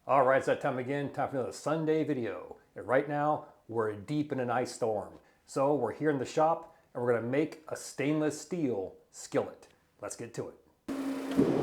All right, it's that time again, time for another Sunday video. And right now, we're deep in an ice storm. So we're here in the shop and we're gonna make a stainless steel skillet. Let's get to it.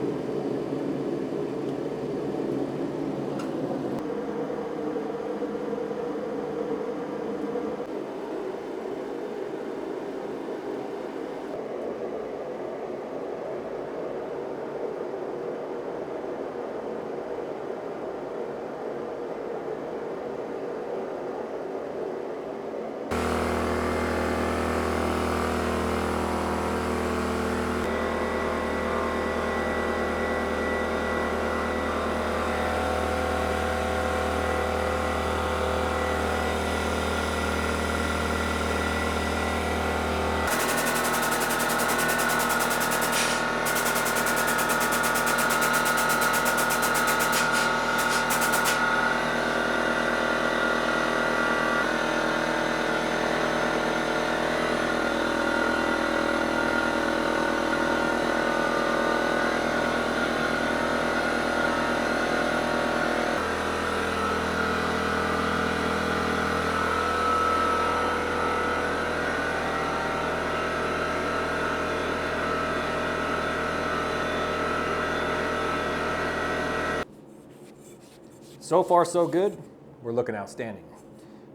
So far, so good. We're looking outstanding.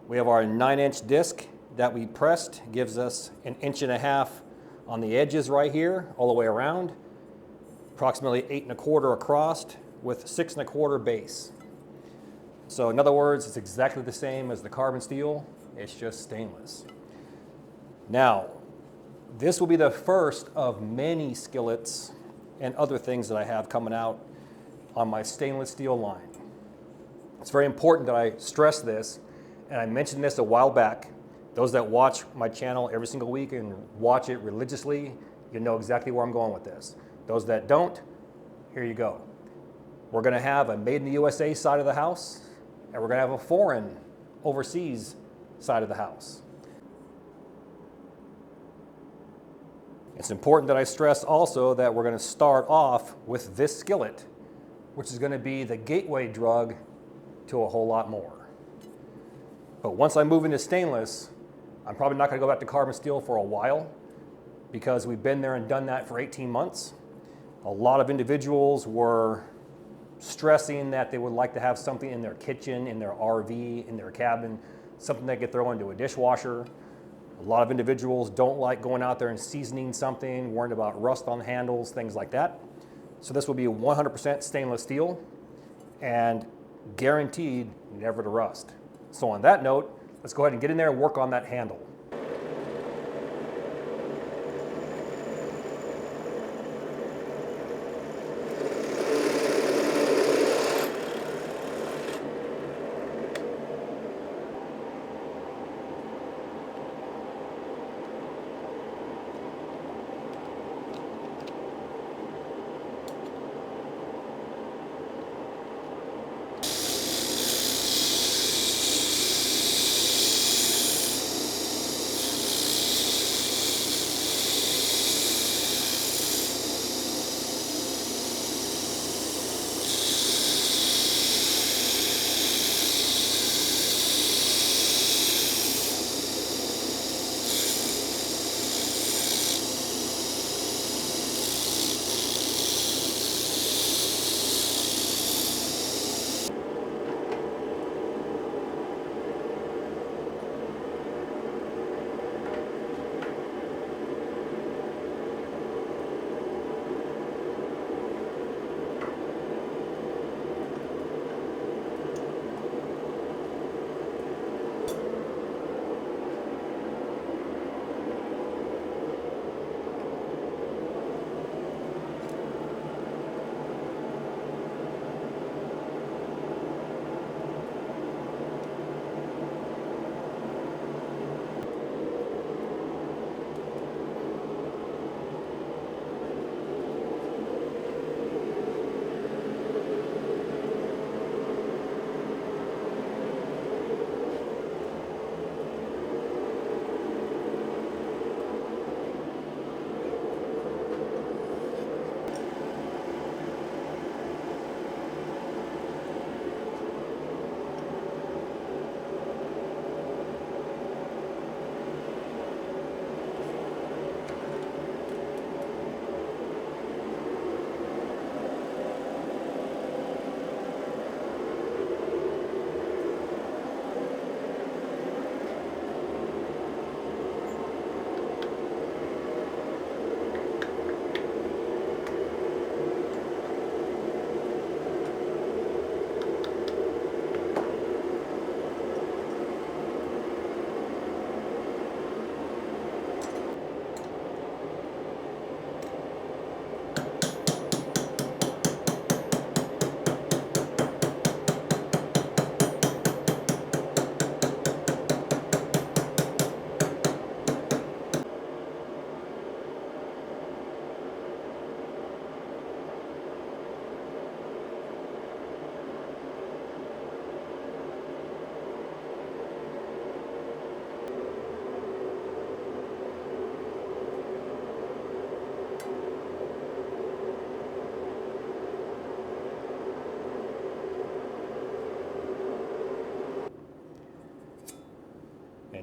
We have our 9-inch disc that we pressed, gives us 1.5 inches on the edges right here, all the way around, approximately 8.25 across with 6.25 base. So in other words, it's exactly the same as the carbon steel, it's just stainless. Now, this will be the first of many skillets and other things that I have coming out on my stainless steel line. It's very important that I stress this, and I mentioned this a while back. Those that watch my channel every single week and watch it religiously, you know exactly where I'm going with this. Those that don't, here you go. We're gonna have a made in the USA side of the house, and we're gonna have a foreign, overseas side of the house. It's important that I stress also that we're gonna start off with this skillet, which is gonna be the gateway drug to a whole lot more. But once I move into stainless, I'm probably not gonna go back to carbon steel for a while because we've been there and done that for 18 months. A lot of individuals were stressing that they would like to have something in their kitchen, in their RV, in their cabin, something they could throw into a dishwasher. A lot of individuals don't like going out there and seasoning something, worrying about rust on handles, things like that. So this will be 100% stainless steel and guaranteed never to rust. So on that note, let's go ahead and get in there and work on that handle.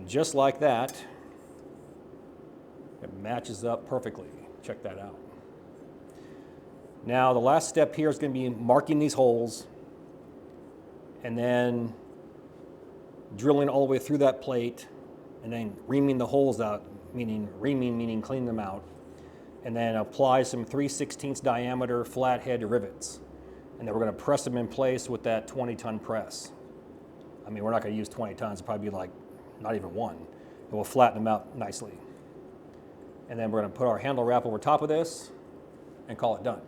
just like that, it matches up perfectly. Check that out. Now the last step here is going to be marking these holes and then drilling all the way through that plate and then reaming the holes out, meaning clean them out, and then apply some 3/16 diameter flathead rivets. And then we're going to press them in place with that 20-ton press. I mean, we're not going to use 20 tons, it'll probably be like not even one. And we'll flatten them out nicely. And then we're going to put our handle wrap over top of this and call it done.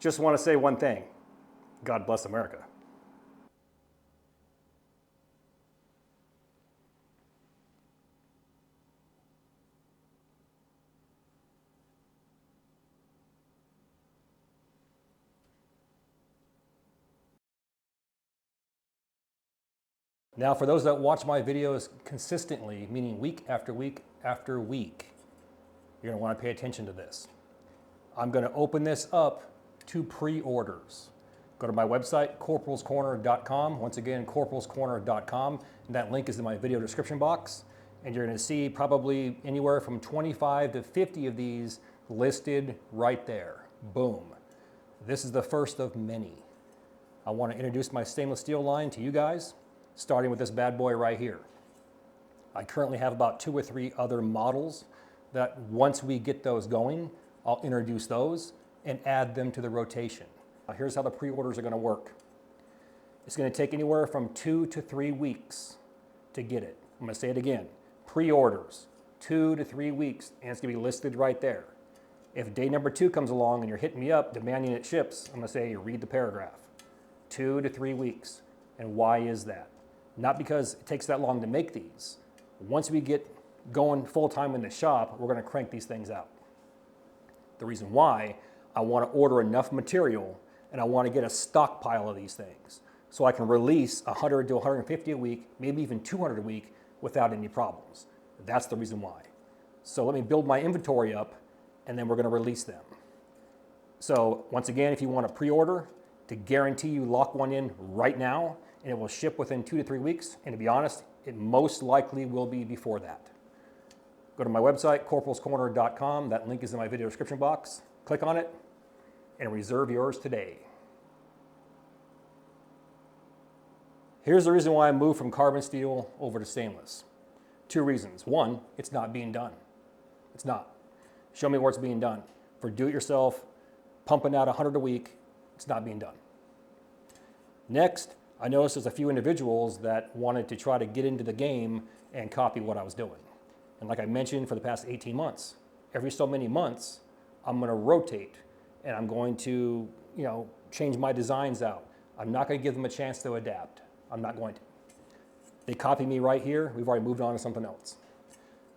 Just want to say one thing. God bless America. Now, for those that watch my videos consistently, meaning week after week after week, you're going to want to pay attention to this. I'm going to open this up to pre-orders. Go to my website, corporalscorner.com. Once again, corporalscorner.com. And that link is in my video description box. And you're going to see probably anywhere from 25 to 50 of these listed right there. Boom. This is the first of many. I want to introduce my stainless steel line to you guys, starting with this bad boy right here. I currently have about 2 or 3 other models that once we get those going, I'll introduce those and add them to the rotation. Now, here's how the pre-orders are going to work. It's going to take anywhere from 2 to 3 weeks to get it. I'm going to say it again. Pre-orders, 2 to 3 weeks, and it's going to be listed right there. If day number 2 comes along and you're hitting me up demanding it ships, I'm going to say read the paragraph. 2 to 3 weeks. And why is that? Not because it takes that long to make these. Once we get going full-time in the shop, we're going to crank these things out. The reason why, I want to order enough material and I want to get a stockpile of these things so I can release 100 to 150 a week, maybe even 200 a week without any problems. That's the reason why. So let me build my inventory up and then we're going to release them. So once again, if you want a pre-order, to guarantee you lock one in right now and it will ship within 2 to 3 weeks, and to be honest, it most likely will be before that. Go to my website, corporalscorner.com. That link is in my video description box. Click on it and reserve yours today. Here's the reason why I moved from carbon steel over to stainless. 2 reasons. 1, it's not being done. It's not. Show me where it's being done. For do-it-yourself, pumping out 100 a week, it's not being done. Next, I noticed there's a few individuals that wanted to try to get into the game and copy what I was doing. And like I mentioned, for the past 18 months, every so many months, I'm going to rotate and I'm going to, change my designs out. I'm not going to give them a chance to adapt. I'm not going to. They copy me right here. We've already moved on to something else.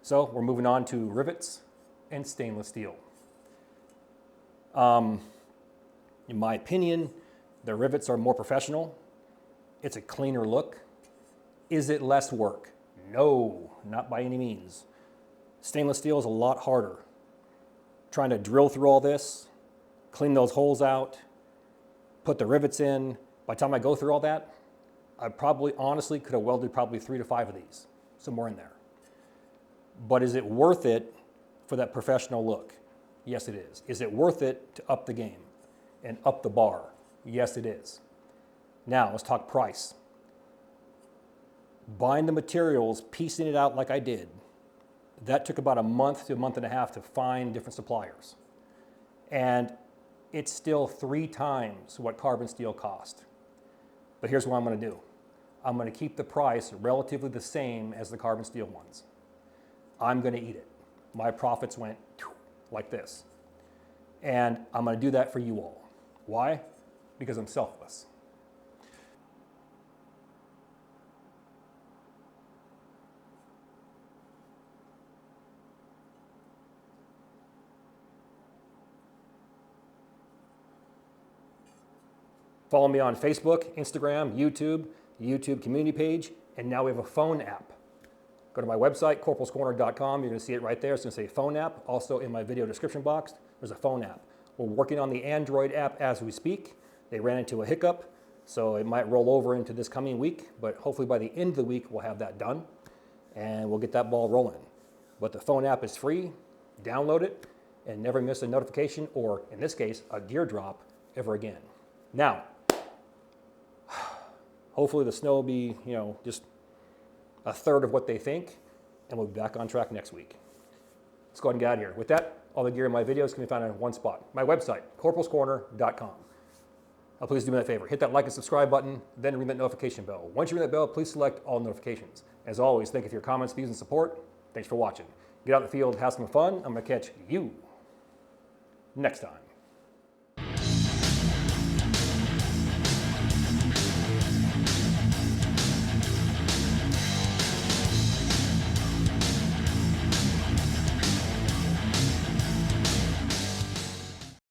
So we're moving on to rivets and stainless steel. In my opinion, the rivets are more professional. It's a cleaner look. Is it less work? No, not by any means. Stainless steel is a lot harder. Trying to drill through all this, clean those holes out, put the rivets in. By the time I go through all that, I probably honestly could have welded probably 3 to 5 of these, somewhere in there. But is it worth it for that professional look? Yes, it is. Is it worth it to up the game and up the bar? Yes, it is. Now, let's talk price. Buying the materials, piecing it out like I did, that took about a month to a month and a half to find different suppliers. And it's still 3 times what carbon steel cost. But here's what I'm going to do. I'm going to keep the price relatively the same as the carbon steel ones. I'm going to eat it. My profits went like this. And I'm going to do that for you all. Why? Because I'm selfless. Follow me on Facebook, Instagram, YouTube community page, and now we have a phone app. Go to my website, corporalscorner.com. You're going to see it right there. It's going to say phone app. Also in my video description box, there's a phone app. We're working on the Android app as we speak. They ran into a hiccup, so it might roll over into this coming week, but hopefully by the end of the week, we'll have that done, and we'll get that ball rolling. But the phone app is free. Download it and never miss a notification, or in this case, a gear drop ever again. Now, hopefully the snow will be, just a third of what they think, and we'll be back on track next week. Let's go ahead and get out of here. With that, all the gear in my videos can be found in one spot, my website, corporalscorner.com. Now, please do me that favor. Hit that like and subscribe button, then ring that notification bell. Once you ring that bell, please select all notifications. As always, thank you for your comments, views, and support. Thanks for watching. Get out in the field, have some fun. I'm going to catch you next time.